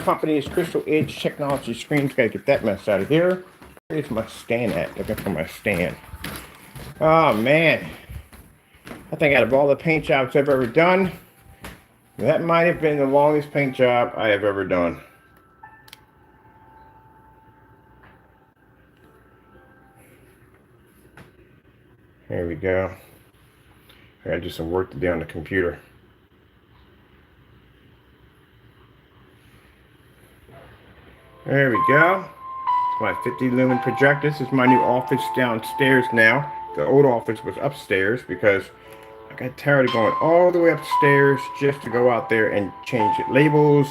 company is Crystal Edge Technology Screens. Gotta get that mess out of here. Where's my stand at? Looking for my stand. Oh man. I think out of all the paint jobs I've ever done, that might have been the longest paint job I have ever done. There we go. I gotta do some work today on the computer. There we go. It's my 50 lumen projector. This is my new office downstairs now. The old office was upstairs because I got tired of going all the way upstairs just to go out there and change labels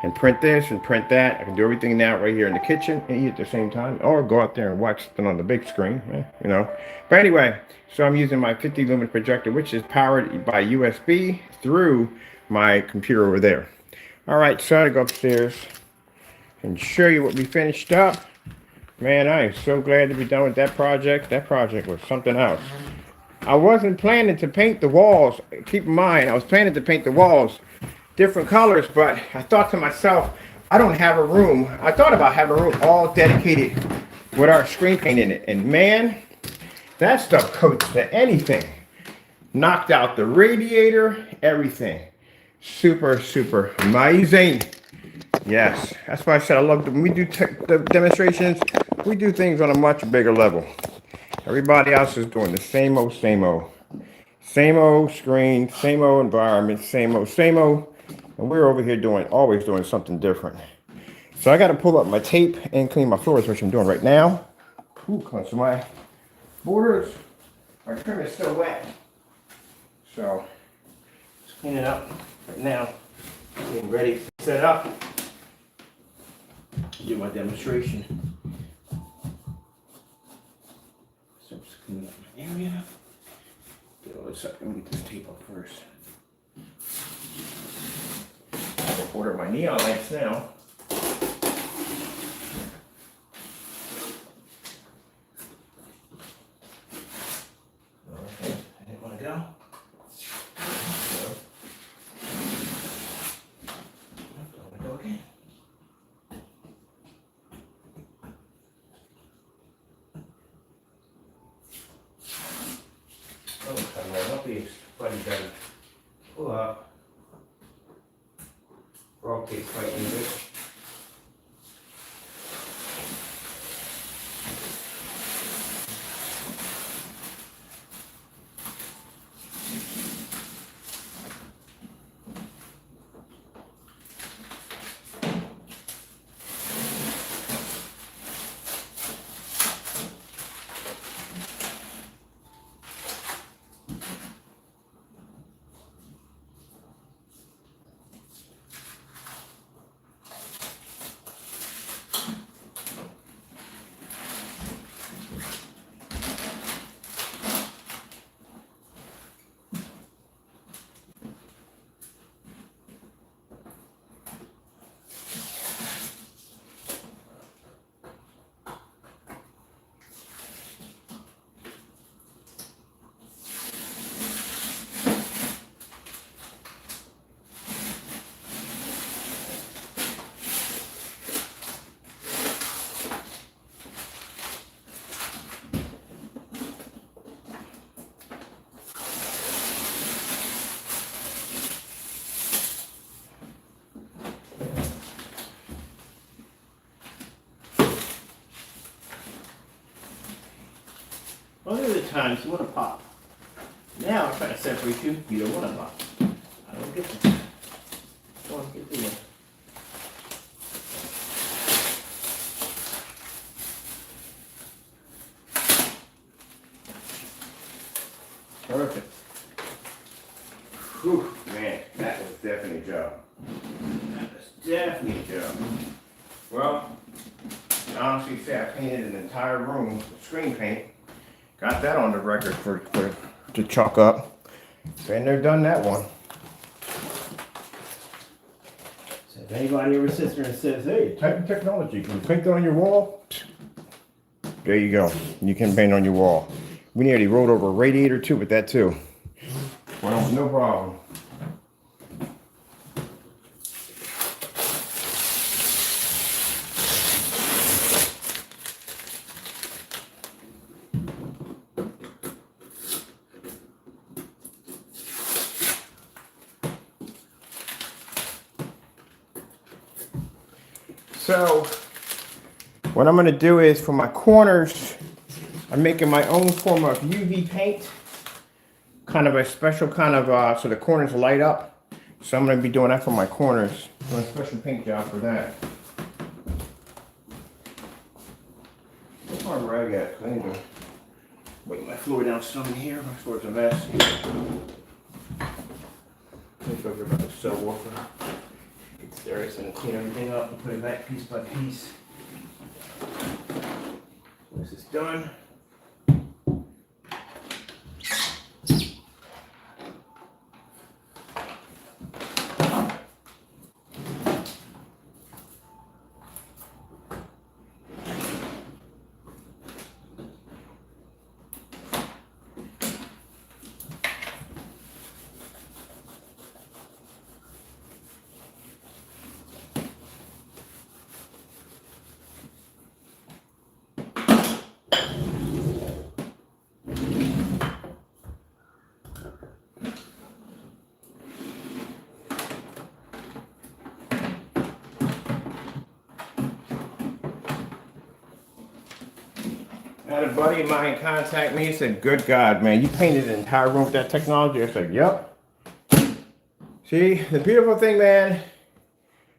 and print this and print that. I can do everything now right here in the kitchen and eat at the same time, or go out there and watch something on the big screen, you know. But anyway, so I'm using my 50 lumen projector, which is powered by USB through my computer over there. All right, so I gotta go upstairs and show you what we finished up. Man, I am so glad to be done with that project. That project was something else. I wasn't planning to paint the walls. Keep in mind, I was planning to paint the walls different colors, but I thought to myself, I don't have a room. I thought about having a room all dedicated with our screen paint in it. And man, that stuff coats to anything. Knocked out the radiator, everything. Super, super amazing. Yes, that's why I said I love when we do the demonstrations, we do things on a much bigger level. Everybody else is doing the same old, same old. Same old screen, same old environment, same old, same old. And we're over here always doing something different. So I got to pull up my tape and clean my floors, which I'm doing right now. Ooh, cleanse my borders. My trim is still wet. So, let's clean it up right now. Getting ready to set up. Do my demonstration. So I'm just cleaning up my area. Get all this up. Let me get this tape up first. I'll order my neon lights now. Okay, I didn't want to go. Pull up. Rotate quite easy. Other the times you want to pop. Now I'm trying to separate you. You don't want to pop. I don't get that. Come on, get through there. Perfect. Whew, man, that was definitely a job. That was definitely a job. Well, I honestly say I painted an entire room with screen paint. Got that on the record for to chalk up. Been there, done that one. So if anybody ever sits there and says, hey, Titan Technology, can you paint that on your wall? There you go. You can paint on your wall. We nearly rolled over a radiator too with that too. Well, no problem. So what I'm going to do is for my corners, I'm making my own form of UV paint. Kind of a special kind of, so the corners light up. So I'm going to be doing that for my corners. Doing a special paint job for that. Where's my rag at? I need to wait my floor down some in here. My floor's a mess. Let's go about the subwoofer. Get stairs and clean everything up and put it back piece by piece. This is done. I had a buddy of mine contact me and said, good God, man, you painted the entire room with that technology? I said, yep. See, the beautiful thing, man,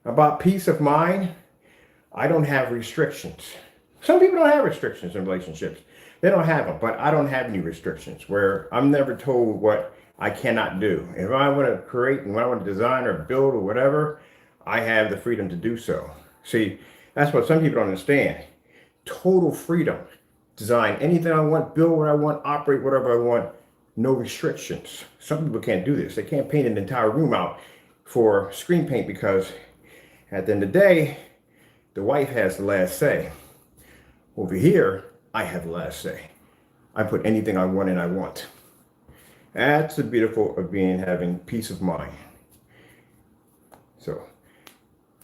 about peace of mind, I don't have restrictions. Some people don't have restrictions in relationships. They don't have them, but I don't have any restrictions where I'm never told what I cannot do. If I want to create and when I want to design or build or whatever, I have the freedom to do so. See, that's what some people don't understand. Total freedom. Design anything I want, build what I want, operate whatever I want, no restrictions. Some people can't do this. They can't paint an entire room out for screen paint because at the end of the day, the wife has the last say. Over here, I have the last say. I put anything I want in I want. That's the beautiful of having peace of mind. So,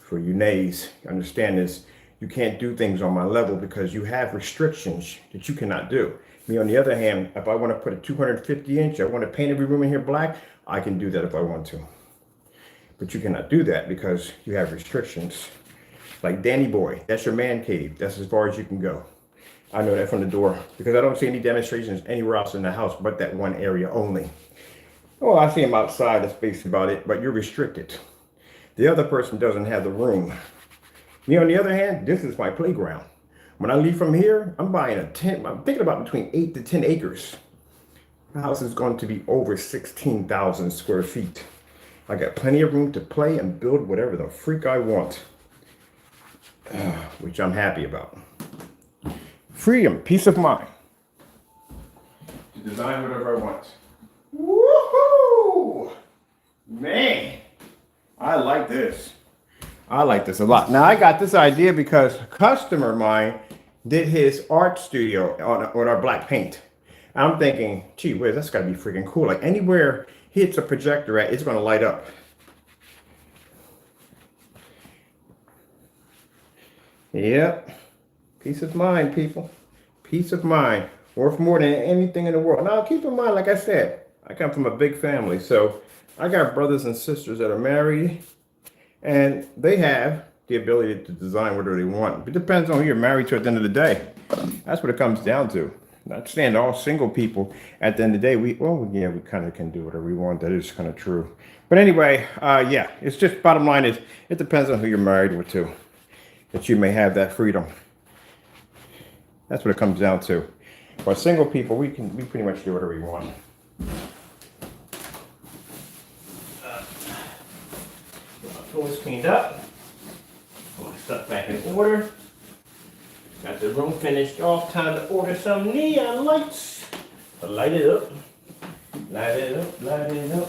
for you nays, understand this. You can't do things on my level because you have restrictions that you cannot do. Me, on the other hand, if I want to put a 250 inch, I want to paint every room in here black, I can do that if I want to. But you cannot do that because you have restrictions. Like Danny Boy, that's your man cave. That's as far as you can go. I know that from the door because I don't see any demonstrations anywhere else in the house but that one area only. Well, I see them outside, that's basically about it, but you're restricted. The other person doesn't have the room. Me, on the other hand, this is my playground. When I leave from here, I'm buying a tent. I'm thinking about between 8 to 10 acres. The house is going to be over 16,000 square feet. I got plenty of room to play and build whatever the freak I want, which I'm happy about. Freedom, peace of mind. To design whatever I want. Woohoo! Man, I like this. I like this a lot. Now, I got this idea because a customer of mine did his art studio on our black paint. I'm thinking, gee whiz, that's got to be freaking cool. Like anywhere he hits a projector at, it's going to light up. Yep. Peace of mind, people. Peace of mind. Worth more than anything in the world. Now, keep in mind, like I said, I come from a big family. So I got brothers and sisters that are married. And they have the ability to design whatever they want. It depends on who you're married to at the end of the day. That's what it comes down to. I understand all single people at the end of the day, we kind of can do whatever we want. That is kind of true. But anyway, yeah, it's just bottom line is it depends on who you're married to, that you may have that freedom. That's what it comes down to. For single people, we pretty much do whatever we want. Floor is cleaned up. Put my stuff back in order. Got the room finished off. Time to order some neon lights. Light it up. Light it up. Light it up.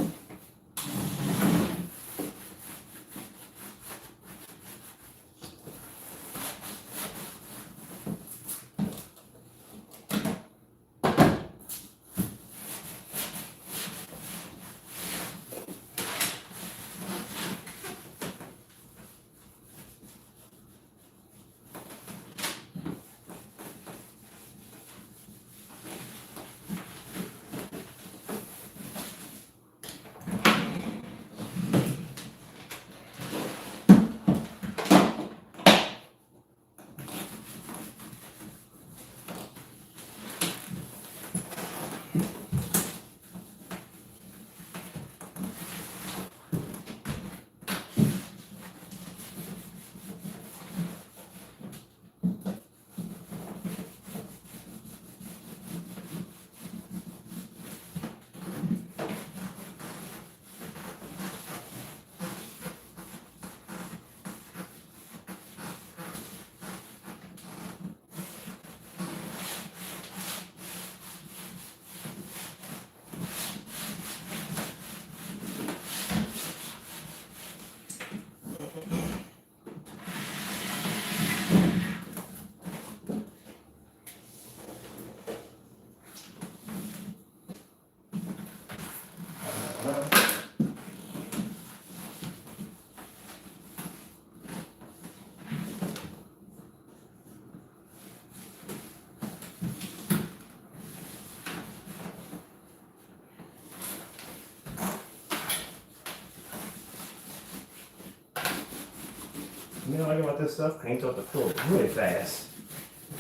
You know, I got this stuff cleans out the floor really fast.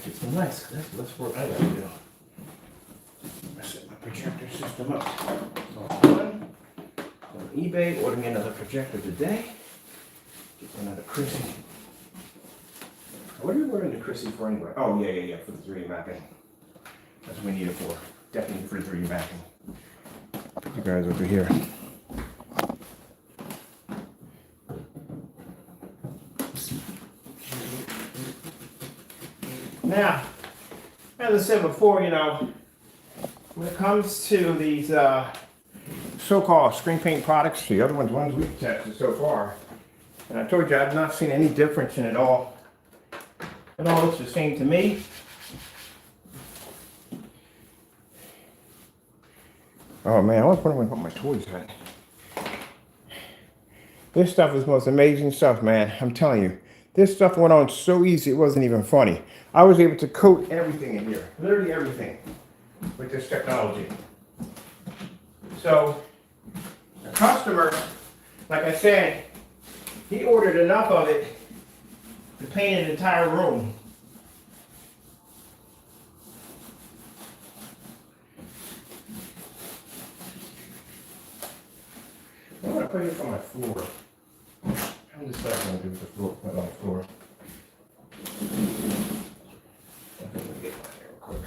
It's nice, because that's less work I gotta do. I set my projector system up. It's all done. On eBay, order me another projector today. Get another Chrissy. What are we ordering the Chrissy for anyway? Oh, yeah, for the 3D mapping. That's what we need it for. Definitely for the 3D mapping. Put you guys over here. Now, as I said before, you know, when it comes to these so-called screen paint products, the other ones we've tested so far, and I told you I've not seen any difference in it all. It all looks the same to me. Oh man, I was wondering what my toys had. This stuff is the most amazing stuff, man. I'm telling you. This stuff went on so easy, it wasn't even funny. I was able to coat everything in here. Literally everything. With this technology. So, the customer, like I said, he ordered enough of it to paint an entire room. I'm going to put it on my floor. How this stuff going to do with the floor? Put it on the floor. I'm going to get mine here real quick.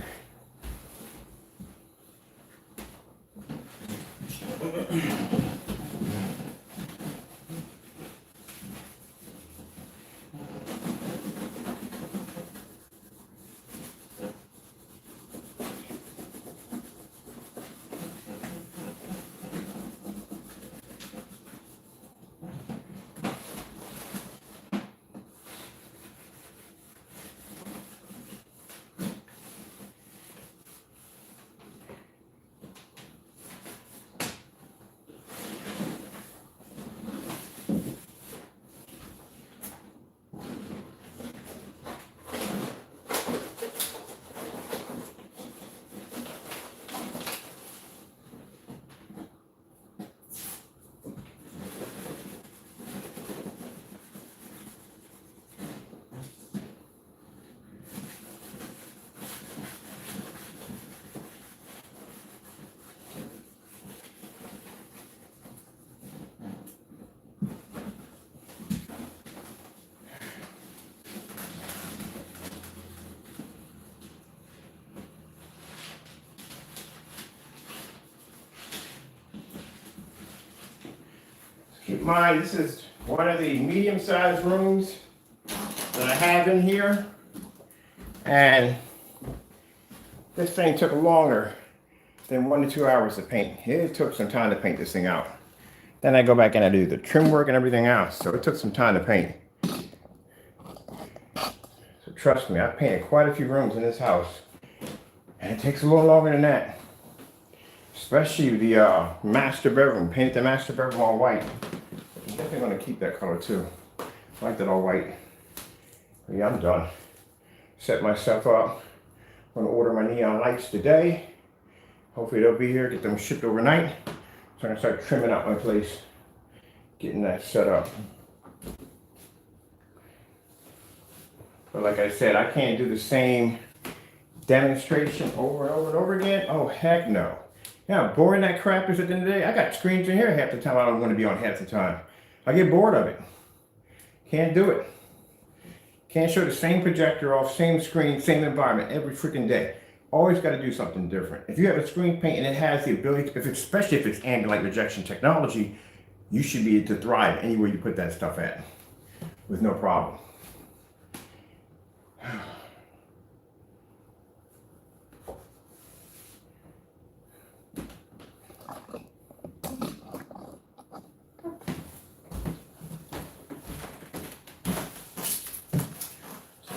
Keep in mind, this is one of the medium-sized rooms that I have in here. And this thing took longer than 1 to 2 hours to paint. It took some time to paint this thing out. Then I go back and I do the trim work and everything else. So it took some time to paint. So trust me, I've painted quite a few rooms in this house. And it takes a little longer than that. Especially the master bedroom. Painted the master bedroom all white. I'm definitely going to keep that color too. I like that all white. But yeah, I'm done. Set myself up. I'm going to order my neon lights today. Hopefully they'll be here. Get them shipped overnight. So I'm going to start trimming out my place. Getting that set up. But like I said, I can't do the same demonstration over and over and over again. Oh, heck no. You know how boring that crap is at the end of the day? I got screens in here half the time I don't want to be on half the time. I get bored of it. Can't do it. Can't show the same projector off, same screen, same environment every freaking day. Always got to do something different. If you have a screen paint and it has the ability, especially if it's ambient light rejection technology, you should be able to thrive anywhere you put that stuff at with no problem.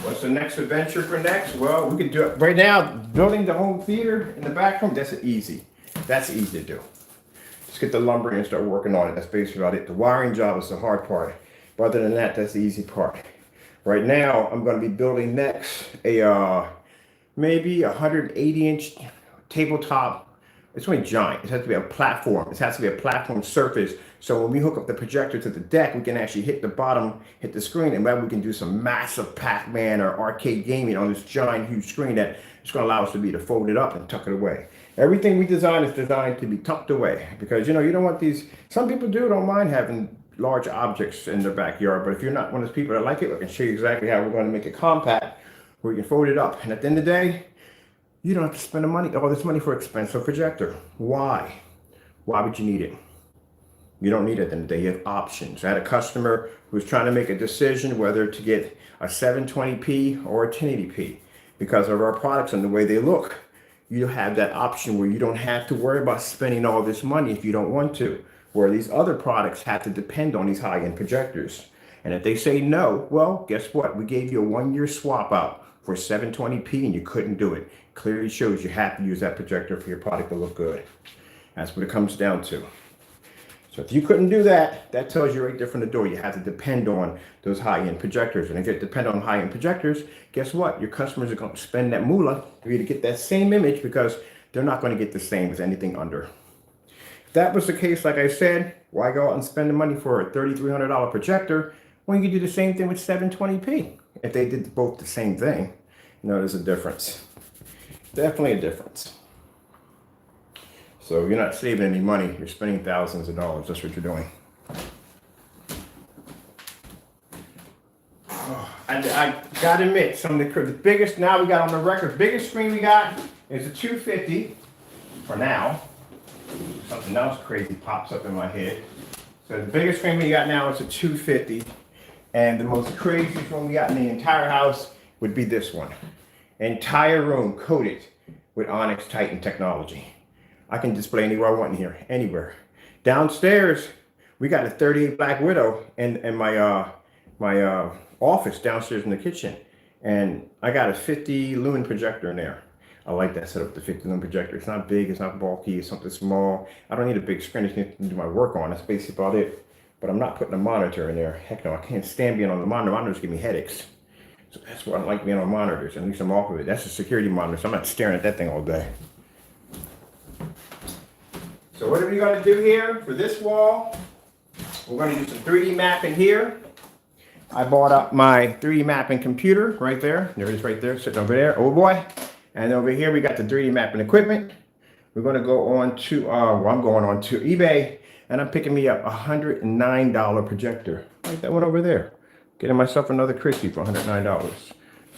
What's the next adventure for next? Well, we could do it right now. Building the home theater in the back room, that's easy. That's easy to do. Just get the lumber and start working on it. That's basically about it. The wiring job is the hard part. But other than that, that's the easy part. Right now, I'm going to be building next a maybe 180-inch tabletop it's only giant. It has to be a platform. It has to be a platform surface. So when we hook up the projector to the deck, we can actually hit the bottom, hit the screen, and maybe we can do some massive Pac-Man or arcade gaming on this giant, huge screen that it's going to allow us to be to fold it up and tuck it away. Everything we design is designed to be tucked away because, you know, you don't want these. Some people don't mind having large objects in their backyard, but if you're not one of those people that like it, I can show you exactly how we're going to make it compact where you can fold it up. And at the end of the day, you don't have to spend all this money for an expensive projector. Why? Why would you need it? You don't need it at the end of the day. You have options. I had a customer who was trying to make a decision whether to get a 720p or a 1080p because of our products and the way they look. You have that option where you don't have to worry about spending all this money if you don't want to, where these other products have to depend on these high-end projectors. And if they say no, well, guess what? We gave you a 1-year swap out for 720p and you couldn't do it. Clearly shows you have to use that projector for your product to look good. That's what it comes down to. So if you couldn't do that, that tells you right there from the door, you have to depend on those high-end projectors. And if you depend on high-end projectors, guess what? Your customers are going to spend that moolah for you to get that same image because they're not going to get the same as anything under. If that was the case, like I said, why go out and spend the money for a $3,300 projector when you could do the same thing with 720p? If they did both the same thing, you know, there's a difference. Definitely a difference. So you're not saving any money. You're spending thousands of dollars. That's what you're doing. Oh, I gotta admit, some of the biggest, now we got on the record, biggest screen we got is a 250 for now. Something else crazy pops up in my head. So the biggest screen we got now is a 250. And the most craziest one we got in the entire house would be this one. Entire room coated with ONYX Titan technology. I can display anywhere I want in here, anywhere. Downstairs, we got a 38 Black Widow in my office downstairs in the kitchen. And I got a 50 lumen projector in there. I like that setup, the 50 lumen projector. It's not big, it's not bulky, it's something small. I don't need a big screen to do my work on. That's basically about it. But I'm not putting a monitor in there. Heck no, I can't stand being on the monitor. Monitors give me headaches. So that's why I don't like being on monitors. At least I'm off of it. That's a security monitor, so I'm not staring at that thing all day. So what are we going to do here for this wall? We're going to do some 3D mapping here. I bought up my 3D mapping computer right there. There it is right there, sitting over there. Oh boy. And over here we got the 3D mapping equipment. We're going to go on to, I'm going on to eBay. And I'm picking me up a $109 projector. Like that one over there. Getting myself another Christie for $109.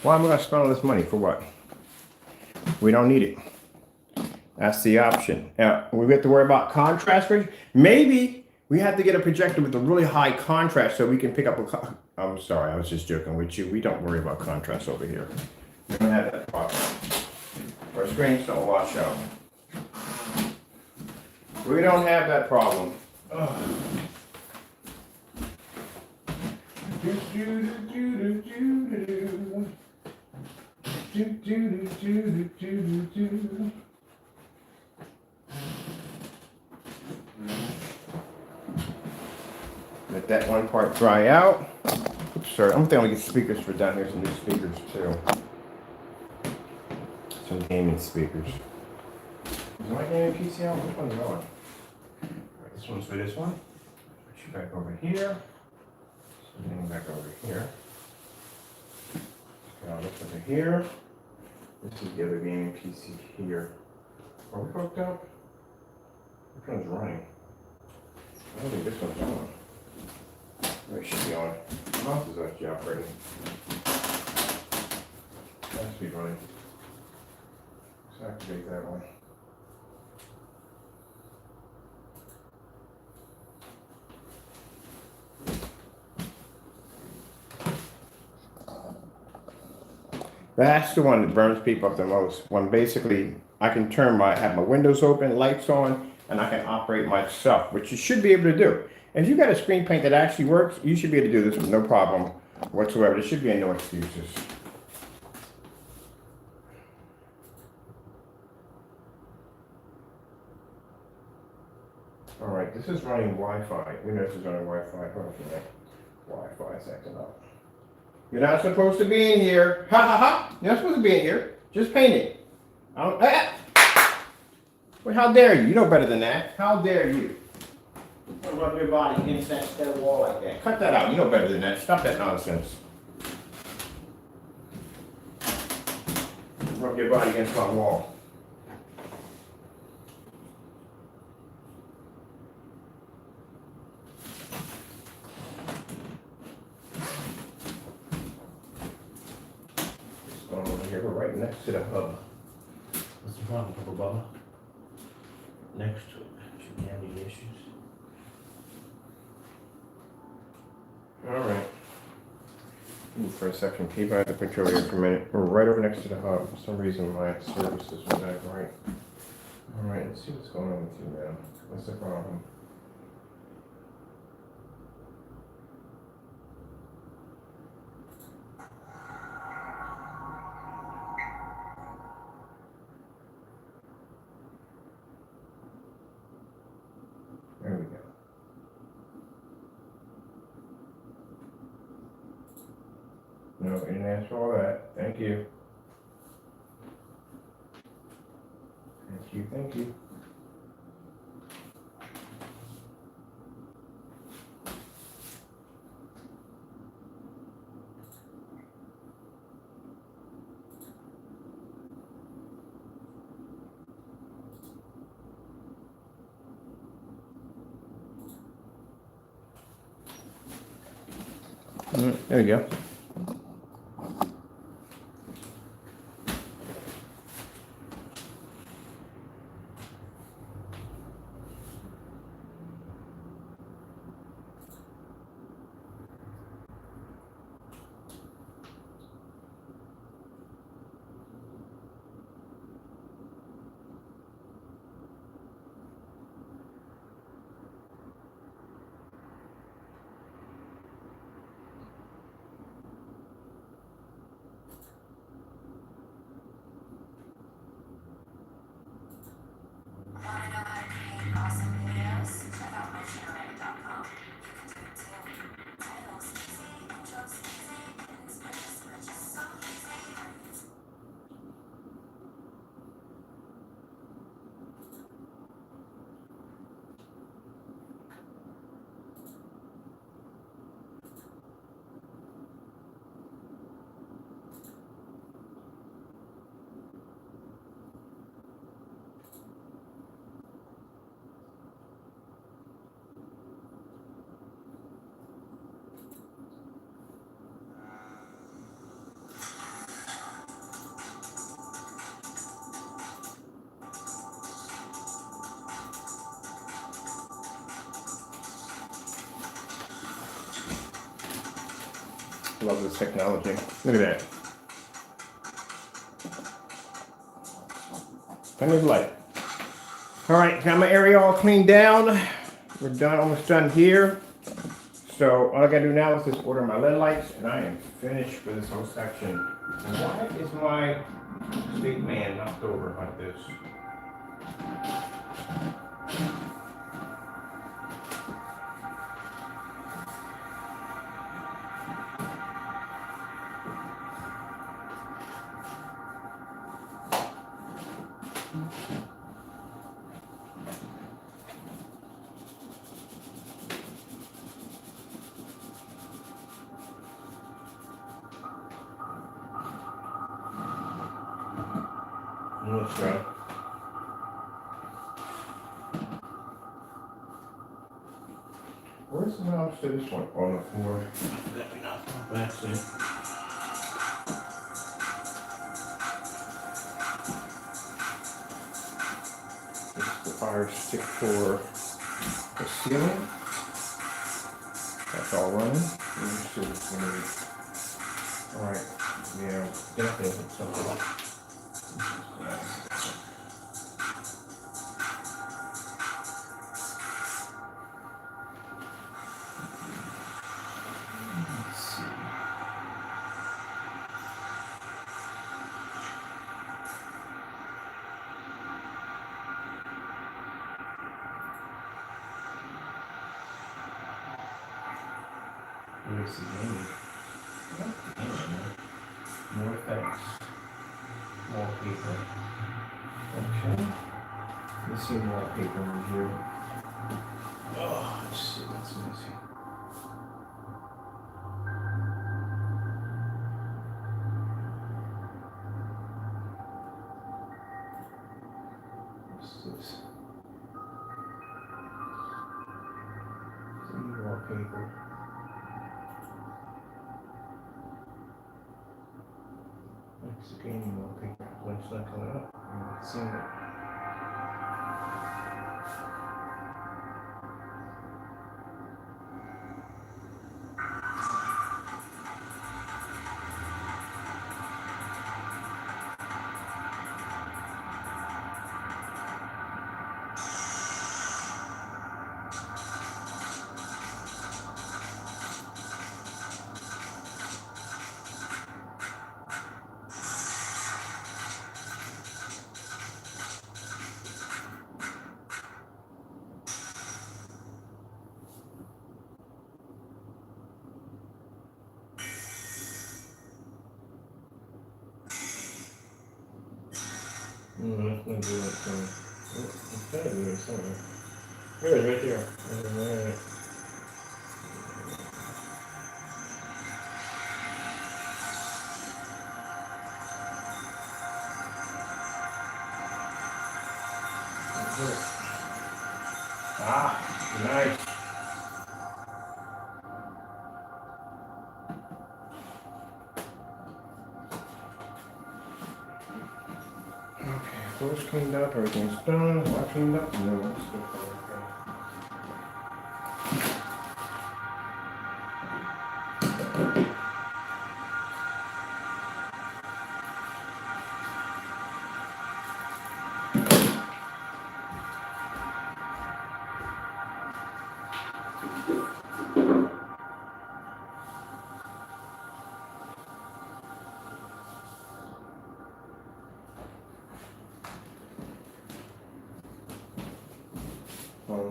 Why am I going to spend all this money? For what? We don't need it. That's the option. Now, we have to worry about contrast. Maybe we have to get a projector with a really high contrast so we can pick up a... I'm sorry, I was just joking with you. We don't worry about contrast over here. We don't have that problem. Our screens don't wash out. We don't have that problem. Let that one part dry out. Oops, sorry. I'm going to get speakers for down here. Some new speakers too. Some gaming speakers. Is my gaming PC on? Which one's on? Right, this one's for this one. Put you back over here. Something back over here. Look over here. This is the other gaming PC here. Are we hooked up? Which one's running? I don't think this one's on. It should be on. The mouse is actually operating. That should be running. Let's activate that one. That's the one that burns people up the most. When basically I can have my windows open, lights on, and I can operate myself, which you should be able to do. If you got a screen paint that actually works, you should be able to do this with no problem whatsoever. There should be no excuses. All right, this is running Wi-Fi. We know this is running Wi-Fi. Hold on a minute. Wi-Fi is acting up. You're not supposed to be in here. Ha ha ha! You're not supposed to be in here. Just paint it. Well, how dare you? You know better than that. How dare you? Don't rub your body against that wall like that. Cut that out. You know better than that. Stop that nonsense. Rub your body against my wall. It's going over here. We're right next to the hub. What's the problem, Papa Bubba? Next to it. Should we have any issues? All right. Ooh, for a second, keep out the picture over here for a minute. We're right over next to the hub. For some reason, my services are not right. All right, let's see what's going on with you now. What's the problem? There we go. No, we didn't ask for all that. Thank you. Thank you, thank you. There you go. Love this technology. Look at that. Plenty of light. All right, got my area all cleaned down. We're done, almost done here. So all I gotta do now is just order my LED lights, and I am finished for this whole section. Why is my state man knocked over like this? Let's try. Where's the mouse to this one? On the floor. Let me not fall back there. This is the fire stick for the ceiling. That's all running. Let me see what's going to be. Alright, yeah, definitely something. Where's the game? More things. More people. Okay. seen wallpaper in here. Oh, let's see what's missing. What's this? Seen wallpaper. It's the gaming wallpaper. When it's not coming up, I'm not seeing it. That's not good. It's gotta be here somewhere. Here it is, right there. Alright. Ah, nice. Okay, floor's cleaned up, everything's done. All cleaned up. No, it's still okay.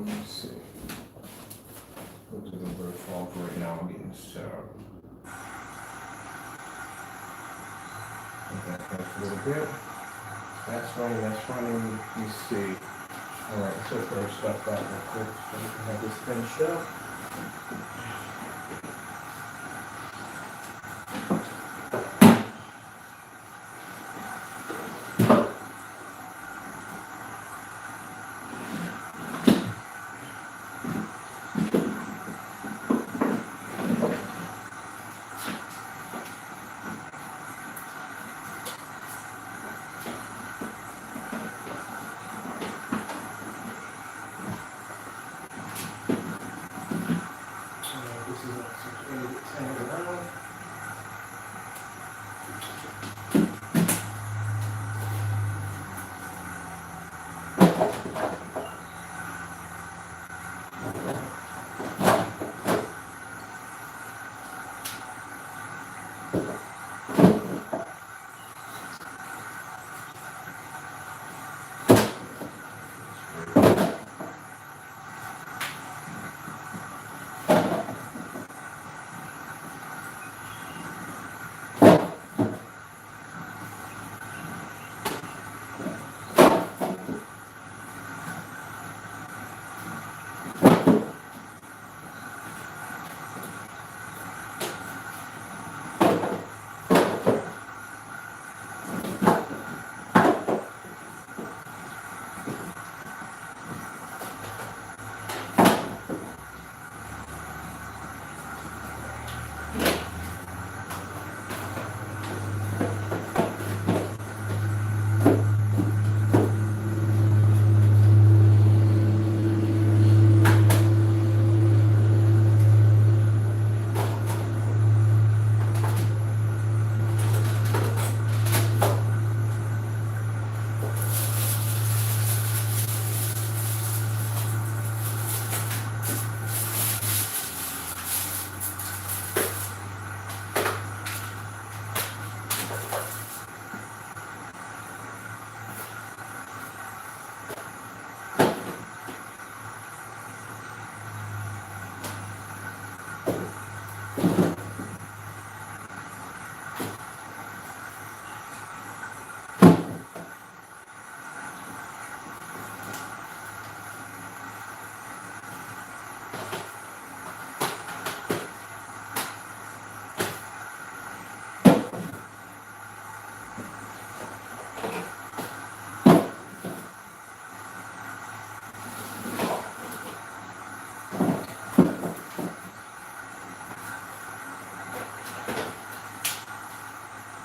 Let's see. Looks like a bird fall for right now. I'm getting set up. Okay, that's a little bit. That's running, that's running. Let me see. Alright, let's open our stuff out real quick so we can have this finished up.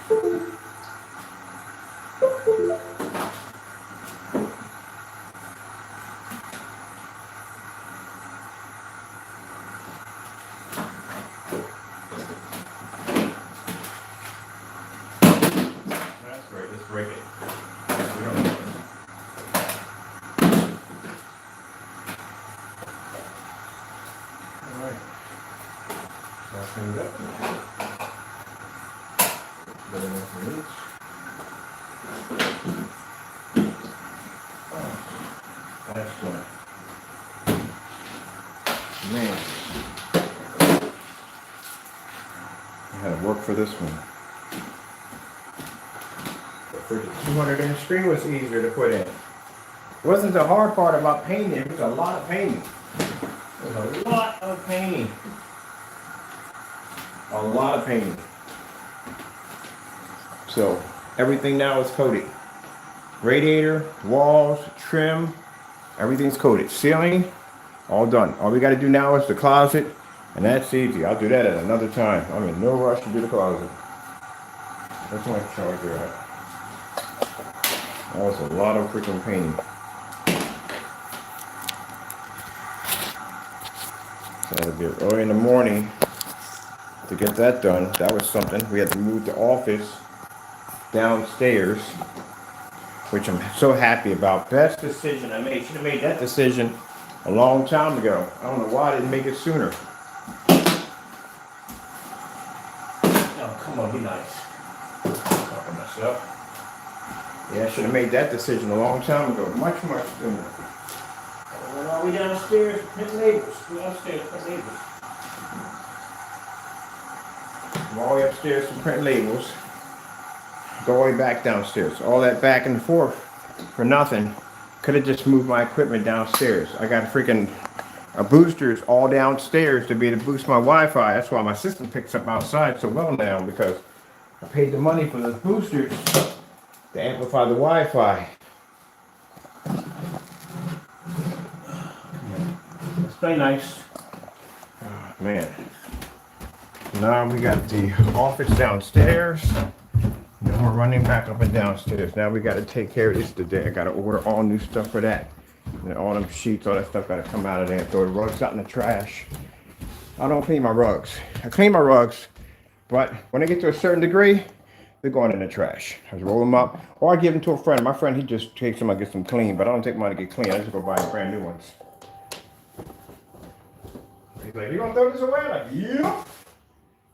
That's great. Let's break it. We don't know. All right. All cleaned up. Put it in for each. Last one. Man, I had to work for this one. But for the 200 inch screen was easier to put in. It wasn't the hard part about painting, it was a lot of painting. It was a lot of painting. A lot of painting. So everything now is coated. Radiator, walls, trim, everything's coated. Ceiling, all done. All we got to do now is the closet, and that's easy. I'll do that at another time. I'm in no rush to do the closet. That's my charger at. That was a lot of freaking painting. So I had to get early in the morning to get that done. That was something. We had to move the office downstairs, which I'm so happy about. Best decision I made. Should have made that decision a long time ago. I don't know why I didn't make it sooner. Oh, come on, be nice. Talking myself. Yeah, I should have made that decision a long time ago. Much sooner. I went all the way downstairs, print labels. Go downstairs, print labels. Go all the way upstairs to print labels. Go all the way back downstairs. All that back and forth for nothing. Could have just moved my equipment downstairs. I got freaking boosters all downstairs to be able to boost my Wi-Fi. That's why my system picks up outside so well now, because I paid the money for those boosters to amplify the Wi-Fi. Let's play nice. Oh, man. Now we got the office downstairs. Now we're running back up and downstairs. Now we got to take care of this today. I got to order all new stuff for that. And all them sheets, all that stuff got to come out of there. Throw the rugs out in the trash. I don't clean my rugs. I clean my rugs, but when they get to a certain degree, they're going in the trash. I just roll them up, or I give them to a friend. My friend, he just takes them and gets them clean, but I don't take mine to get clean. I just go buy brand new ones. He's like, "You gonna throw this away?" I'm like, "Yeah."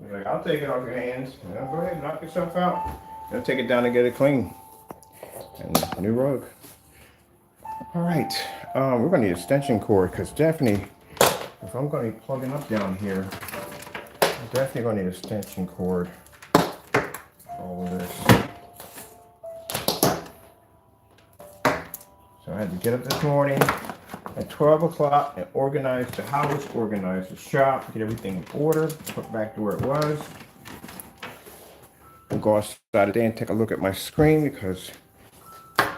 He's like, "I'll take it off your hands. You know, go ahead, knock yourself out. I'll take it down and get it clean." And new rug. All right, we're gonna need a extension cord, because definitely, if I'm gonna be plugging up down here, I'm definitely gonna need a extension cord. All of this. So I had to get up this morning at 12 o'clock and organize the house, organize the shop, get everything in order, put back to where it was. I'll go outside today and take a look at my screen, because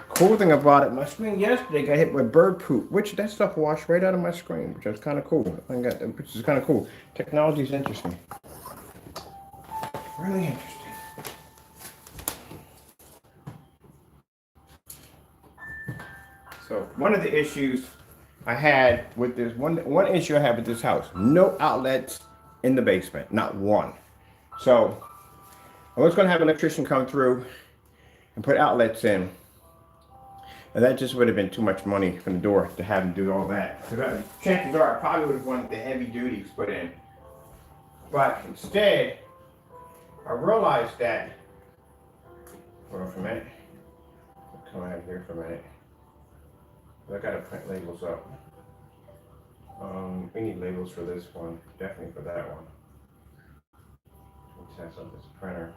cool thing about it, my screen yesterday got hit with bird poop, which that stuff washed right out of my screen, which was kind of cool. Which is kind of cool. Technology is interesting. Really interesting. So one of the issues I had with this, one issue I have with this house, no outlets in the basement, not one. So I was going to have an electrician come through and put outlets in. And that just would have been too much money from the door to have him do all that. Chances are I probably would have wanted the heavy duties put in. But instead, I realized that, hold on for a minute. Come out here for a minute. I gotta print labels up. We need labels for this one, definitely for that one. Let's test out this printer.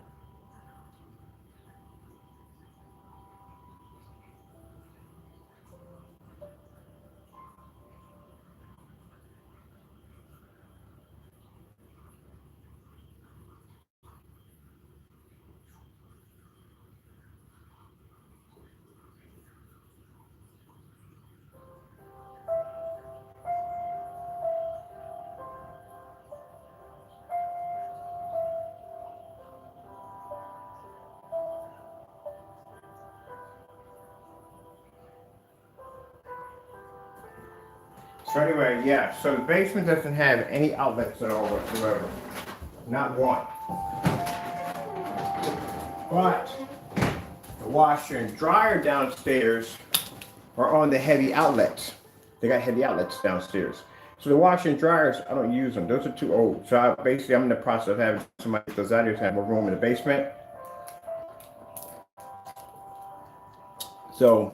So anyway, yeah, so the basement doesn't have any outlets at all whatsoever. Not one. But the washer and dryer downstairs are on the heavy outlets. They got heavy outlets downstairs. So the washer and dryers, I don't use them. Those are too old. So I'm in the process of having somebody get those out here to have more room in the basement. So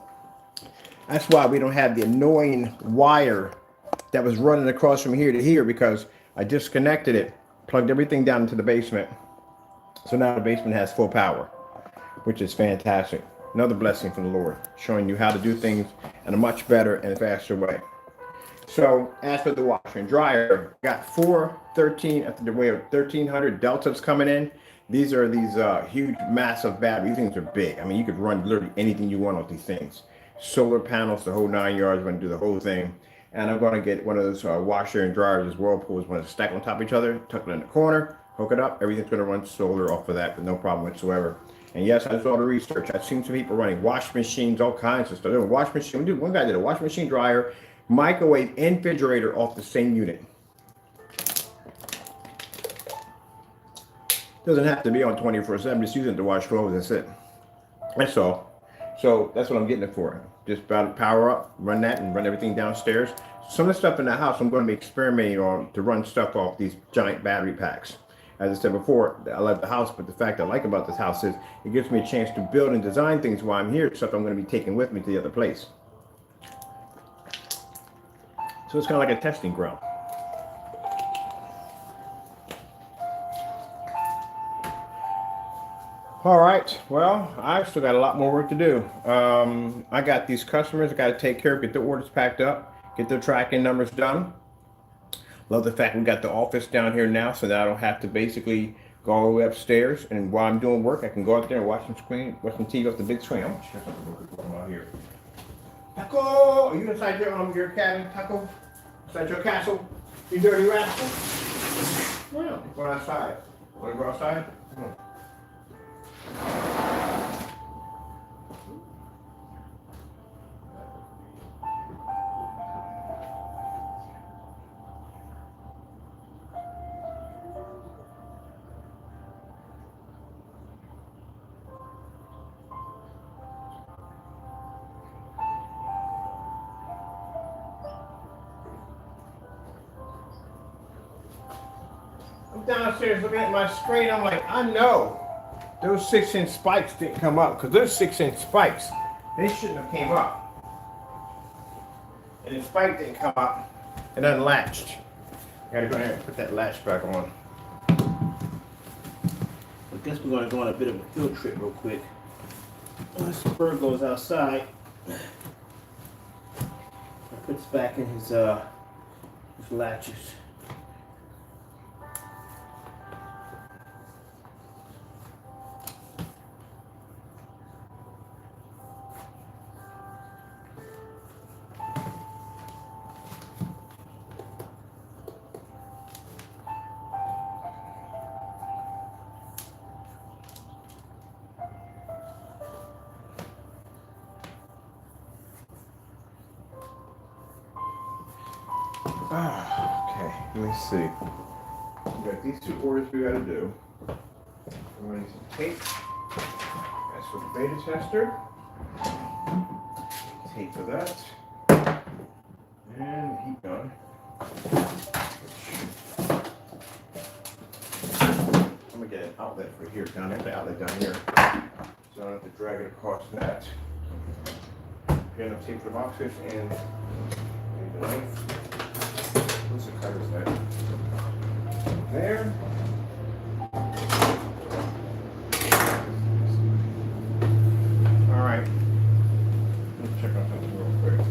that's why we don't have the annoying wire that was running across from here to here, because I disconnected it, plugged everything down into the basement. So now the basement has full power, which is fantastic. Another blessing from the Lord, showing you how to do things in a much better and faster way. So as for the washer and dryer, got four 13 at the way of 1300 deltas coming in. These are these huge, massive batteries. These things are big. I mean, you could run literally anything you want with these things. Solar panels, the whole 9 yards. I'm going to do the whole thing. And I'm going to get one of those washer and dryers as whirlpools, one to stack on top of each other, tuck it in the corner, hook it up. Everything's going to run solar off of that with no problem whatsoever. And yes, I saw the research. I've seen some people running wash machines, all kinds of stuff. Wash machine. Dude, one guy did a wash machine, dryer, microwave, and refrigerator off the same unit. Doesn't have to be on 24/7. Just using it to wash clothes. That's it. That's all. So that's what I'm getting it for. Just about power up, run that, and run everything downstairs. Some of the stuff in the house I'm going to be experimenting on to run stuff off these giant battery packs. As I said before, I love the house, but the fact I like about this house is it gives me a chance to build and design things while I'm here, stuff I'm going to be taking with me to the other place. So it's kind of like a testing ground. All right, well, I've still got a lot more work to do. I got these customers I got to take care of, get their orders packed up, get their tracking numbers done. Love the fact we got the office down here now, so that I don't have to basically go all the way upstairs. And while I'm doing work, I can go out there and watch some TV off the big screen. I'm gonna check something real quick out here. Taco, are you inside your cabin, Taco? Inside your castle? You dirty rascal? Well, go outside. Want to go outside? Come on. I'm downstairs looking at my screen. I'm like, I know those 6-inch spikes didn't come up, because those 6-inch spikes, they shouldn't have came up. And the spike didn't come up. It unlatched. I gotta go ahead and put that latch back on. I guess we're gonna go on a bit of a field trip real quick. This bird goes outside. Puts back in his latches. Okay, let me see. We got these two orders we gotta do. We're gonna need some tape. That's for the beta tester. Tape for that. And the heat gun. I'm gonna get an outlet for here, down there, the outlet down here. So I don't have to drag it across that. Get enough tape for the boxes and the knife. What's the cutters there? There. All right. Let's check out something real quick.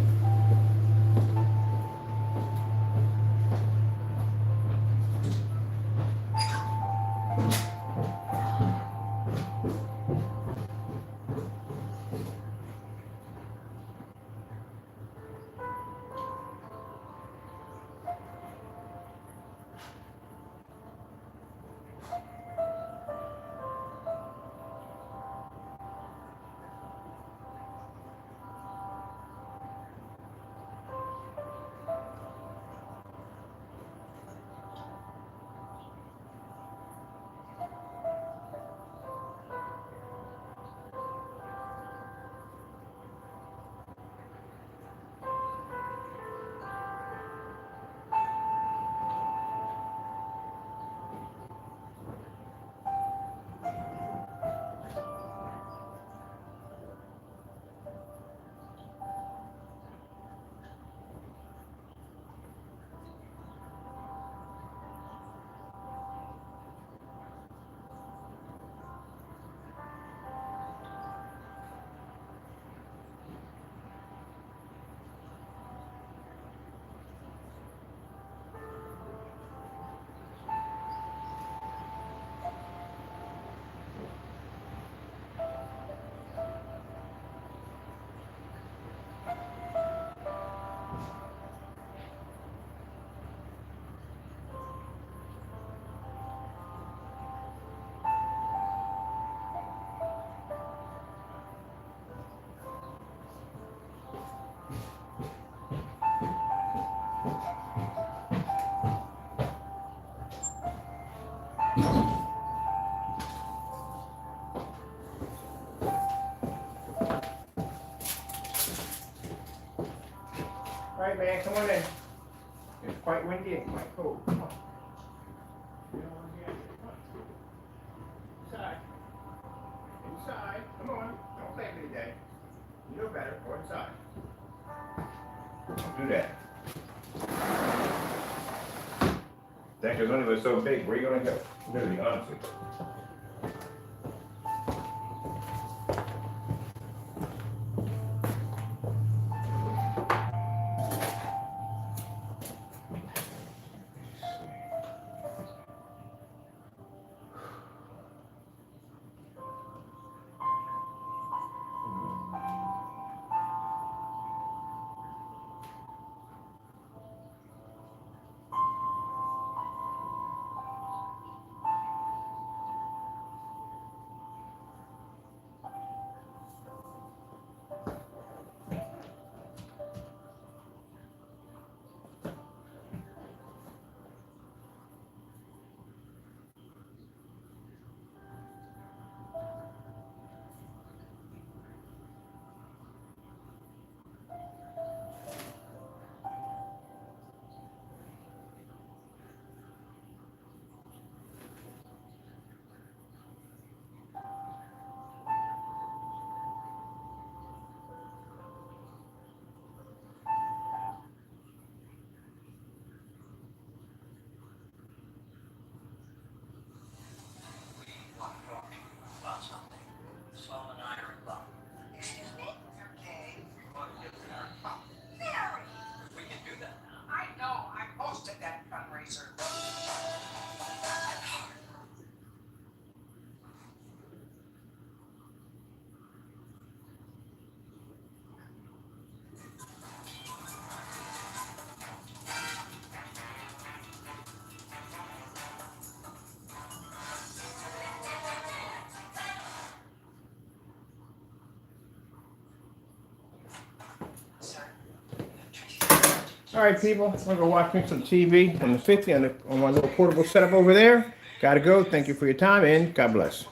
man. Come on in. It's quite windy and quite cold. Come on. You don't want to get it. Come on. Inside. Inside. Come on. Don't play every day. You know better. Go inside. Don't do that. That because one of us so big, where are you going to go? Really, honestly. All right, people. I'm going to go watch me some TV on the 50 on my little portable setup over there. Got to go. Thank you for your time, and God bless.